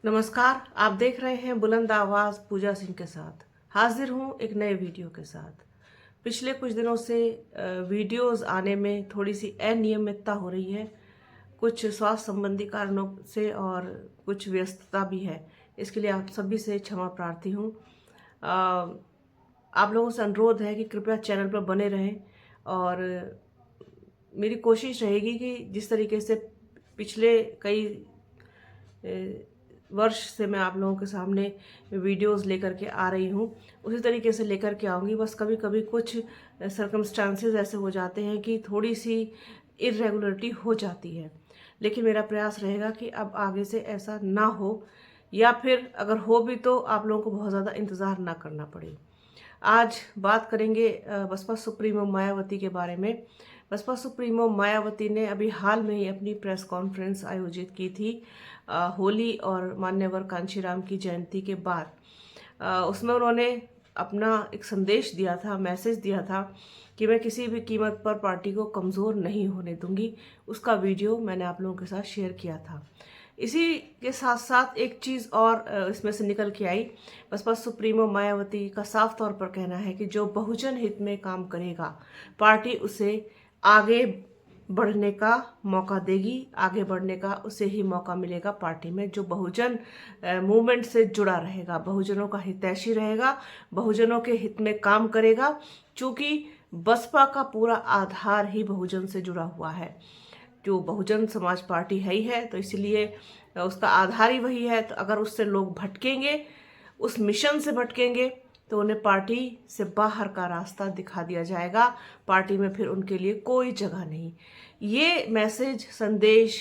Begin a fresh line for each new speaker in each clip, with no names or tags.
नमस्कार। आप देख रहे हैं बुलंद आवाज़ पूजा सिंह के साथ। हाजिर हूँ एक नए वीडियो के साथ। पिछले कुछ दिनों से वीडियोस आने में थोड़ी सी अनियमितता हो रही है, कुछ स्वास्थ्य संबंधी कारणों से और कुछ व्यस्तता भी है। इसके लिए आप सभी से क्षमा प्रार्थी हूँ। आप लोगों से अनुरोध है कि कृपया चैनल पर बने रहें और मेरी कोशिश रहेगी कि जिस तरीके से पिछले कई वर्ष से मैं आप लोगों के सामने वीडियोस लेकर के आ रही हूँ, उसी तरीके से लेकर के आऊँगी। बस कभी कभी कुछ सर्कमस्टांसेस ऐसे हो जाते हैं कि थोड़ी सी इरेगुलरिटी हो जाती है, लेकिन मेरा प्रयास रहेगा कि अब आगे से ऐसा ना हो, या फिर अगर हो भी तो आप लोगों को बहुत ज़्यादा इंतज़ार ना करना पड़े। आज बात करेंगे बसपा सुप्रीमो मायावती के बारे में। बसपा सुप्रीमो मायावती ने अभी हाल में ही अपनी प्रेस कॉन्फ्रेंस आयोजित की थी होली और मान्यवर कांशीराम की जयंती के बाद। उसमें उन्होंने अपना एक संदेश दिया था, मैसेज दिया था कि मैं किसी भी कीमत पर पार्टी को कमज़ोर नहीं होने दूंगी। उसका वीडियो मैंने आप लोगों के साथ शेयर किया था। इसी के साथ साथ एक चीज़ और इसमें से निकल के आई। बसपा सुप्रीमो मायावती का साफ तौर पर कहना है कि जो बहुजन हित में काम करेगा, पार्टी उसे आगे बढ़ने का मौका देगी, आगे बढ़ने का उसे ही मौका मिलेगा पार्टी में। जो बहुजन मूवमेंट से जुड़ा रहेगा, बहुजनों का हितैषी रहेगा, बहुजनों के हित में काम करेगा। चूंकि बसपा का पूरा आधार ही बहुजन से जुड़ा हुआ है, जो बहुजन समाज पार्टी है ही है, तो इसलिए उसका आधार ही वही है। तो अगर उससे लोग भटकेंगे, उस मिशन से भटकेंगे, तो उन्हें पार्टी से बाहर का रास्ता दिखा दिया जाएगा। पार्टी में फिर उनके लिए कोई जगह नहीं। ये मैसेज, संदेश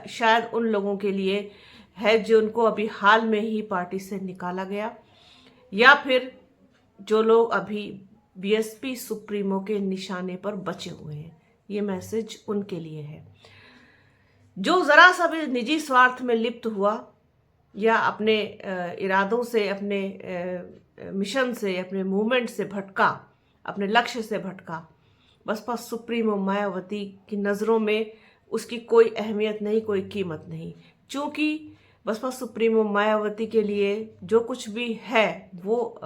शायद उन लोगों के लिए है जो उनको अभी हाल में ही पार्टी से निकाला गया, या फिर जो लोग अभी बीएसपी सुप्रीमो के निशाने पर बचे हुए हैं। ये मैसेज उनके लिए है। जो जरा सा भी निजी स्वार्थ में लिप्त हुआ या अपने इरादों से, अपने मिशन से, अपने मूवमेंट से भटका, अपने लक्ष्य से भटका, बसपा सुप्रीमो मायावती की नज़रों में उसकी कोई अहमियत नहीं, कोई कीमत नहीं। क्योंकि बसपा सुप्रीमो मायावती के लिए जो कुछ भी है वो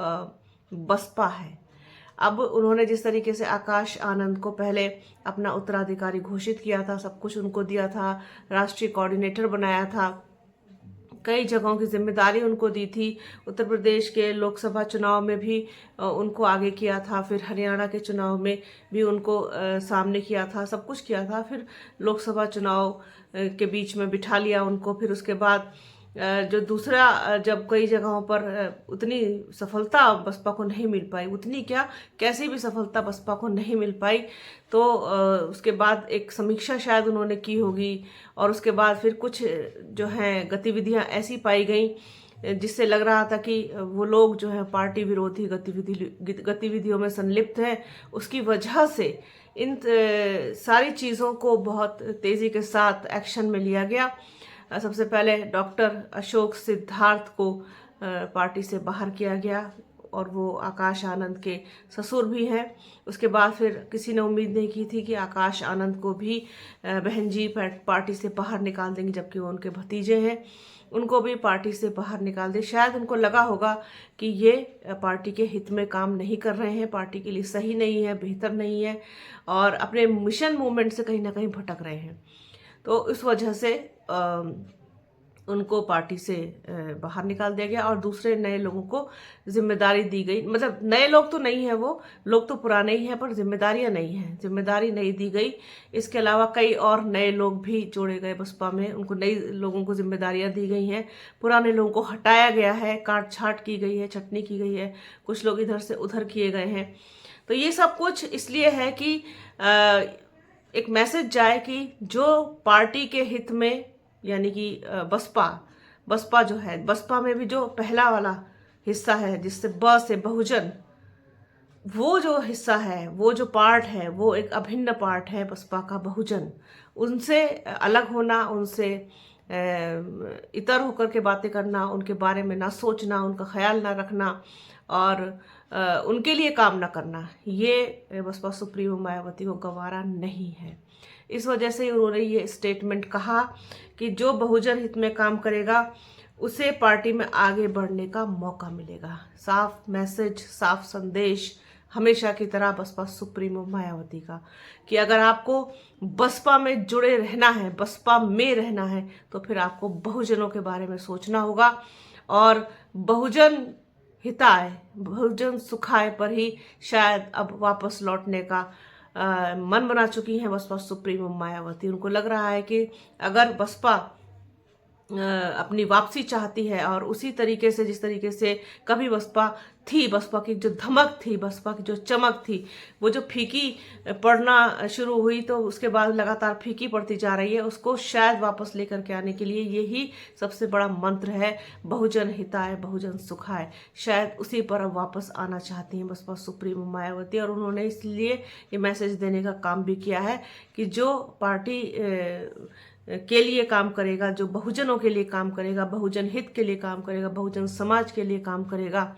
बसपा है। अब उन्होंने जिस तरीके से आकाश आनंद को पहले अपना उत्तराधिकारी घोषित किया था, सब कुछ उनको दिया था, राष्ट्रीय कोऑर्डिनेटर बनाया था, कई जगहों की जिम्मेदारी उनको दी थी। उत्तर प्रदेश के लोकसभा चुनाव में भी उनको आगे किया था, फिर हरियाणा के चुनाव में भी उनको सामने किया था, सब कुछ किया था। फिर लोकसभा चुनाव के बीच में बिठा लिया उनको। फिर उसके बाद जो दूसरा, जब कई जगहों पर उतनी सफलता बसपा को नहीं मिल पाई, उतनी क्या, कैसी भी सफलता बसपा को नहीं मिल पाई, तो उसके बाद एक समीक्षा शायद उन्होंने की होगी, और उसके बाद फिर कुछ जो हैं गतिविधियां ऐसी पाई गई जिससे लग रहा था कि वो लोग जो है पार्टी विरोधी गतिविधियों में संलिप्त हैं। उसकी वजह से इन सारी चीज़ों को बहुत तेज़ी के साथ एक्शन में लिया गया। सबसे पहले डॉक्टर अशोक सिद्धार्थ को पार्टी से बाहर किया गया, और वो आकाश आनंद के ससुर भी हैं। उसके बाद फिर किसी ने उम्मीद नहीं की थी कि आकाश आनंद को भी बहन जी पार्टी से बाहर निकाल देंगे, जबकि वो उनके भतीजे हैं, उनको भी पार्टी से बाहर निकाल दे। शायद उनको लगा होगा कि ये पार्टी के हित में काम नहीं कर रहे हैं, पार्टी के लिए सही नहीं है, बेहतर नहीं है, और अपने मिशन मूवमेंट से कहीं ना कहीं भटक रहे हैं। तो इस वजह से उनको पार्टी से बाहर निकाल दिया गया, और दूसरे नए लोगों को जिम्मेदारी दी गई। मतलब नए लोग तो नहीं है, वो लोग तो पुराने ही हैं, पर जिम्मेदारियां नहीं हैं, जिम्मेदारी नहीं दी गई। इसके अलावा कई और नए लोग भी जोड़े गए बसपा में, उनको नई लोगों को जिम्मेदारियां दी गई हैं, पुराने लोगों को हटाया गया है, काट छाट की गई है, छटनी की गई है, कुछ लोग इधर से उधर किए गए हैं। तो ये सब कुछ इसलिए है कि एक मैसेज जाए कि जो पार्टी के हित में, यानी कि बसपा जो है, बसपा में भी जो पहला वाला हिस्सा है जिससे ब से बहुजन, वो जो हिस्सा है, वो जो पार्ट है, वो एक अभिन्न पार्ट है बसपा का, बहुजन। उनसे अलग होना, उनसे इतर होकर के बातें करना, उनके बारे में ना सोचना, उनका ख्याल ना रखना, और उनके लिए काम ना करना, ये बसपा सुप्रीमो मायावती को गवारा नहीं है। इस वजह से उन्होंने ये स्टेटमेंट कहा कि जो बहुजन हित में काम करेगा उसे पार्टी में आगे बढ़ने का मौका मिलेगा। साफ मैसेज, साफ संदेश हमेशा की तरह बसपा सुप्रीमो मायावती का, कि अगर आपको बसपा में जुड़े रहना है, बसपा में रहना है, तो फिर आपको बहुजनों के बारे में सोचना होगा और बहुजन हिताय, बहुजन सुखाय पर ही शायद अब वापस लौटने का मन बना चुकी हैं बसपा सुप्रीमो मायावती। उनको लग रहा है कि अगर बसपा अपनी वापसी चाहती है और उसी तरीके से जिस तरीके से कभी बसपा थी, बसपा की जो धमक थी, बसपा की जो चमक थी, वो जो फीकी पड़ना शुरू हुई तो उसके बाद लगातार फीकी पड़ती जा रही है, उसको शायद वापस लेकर के आने के लिए यही सबसे बड़ा मंत्र है, बहुजन हिताय बहुजन सुखाय। शायद उसी पर अब वापस आना चाहती हैं बसपा सुप्रीमो मायावती, और उन्होंने इसलिए ये मैसेज देने का काम भी किया है कि जो पार्टी के लिए काम करेगा, जो बहुजनों के लिए काम करेगा, बहुजन हित के लिए काम करेगा, बहुजन समाज के लिए काम करेगा,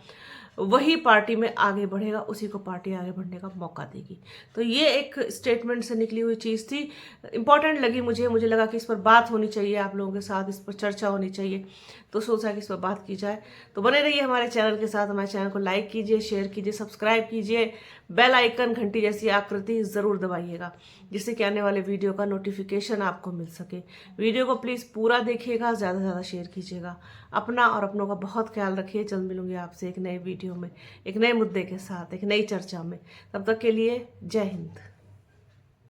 वही पार्टी में आगे बढ़ेगा, उसी को पार्टी आगे बढ़ने का मौका देगी। तो ये एक स्टेटमेंट से निकली हुई चीज़ थी, इंपॉर्टेंट लगी मुझे लगा कि इस पर बात होनी चाहिए, आप लोगों के साथ इस पर चर्चा होनी चाहिए, तो सोचा कि इस पर बात की जाए। तो बने रहिए हमारे चैनल के साथ, हमारे चैनल को लाइक कीजिए, शेयर कीजिए, सब्सक्राइब कीजिए, बेल आइकन घंटी जैसी आकृति ज़रूर दबाइएगा, जिससे कि आने वाले वीडियो का नोटिफिकेशन आपको मिल सके। वीडियो को प्लीज़ पूरा देखिएगा, ज़्यादा से ज़्यादा शेयर कीजिएगा। अपना और अपनों का बहुत ख्याल रखिए। जल्द मिलूंगी आपसे एक नए वीडियो में, एक नए मुद्दे के साथ, एक नई चर्चा में। तब तक के लिए जय हिंद।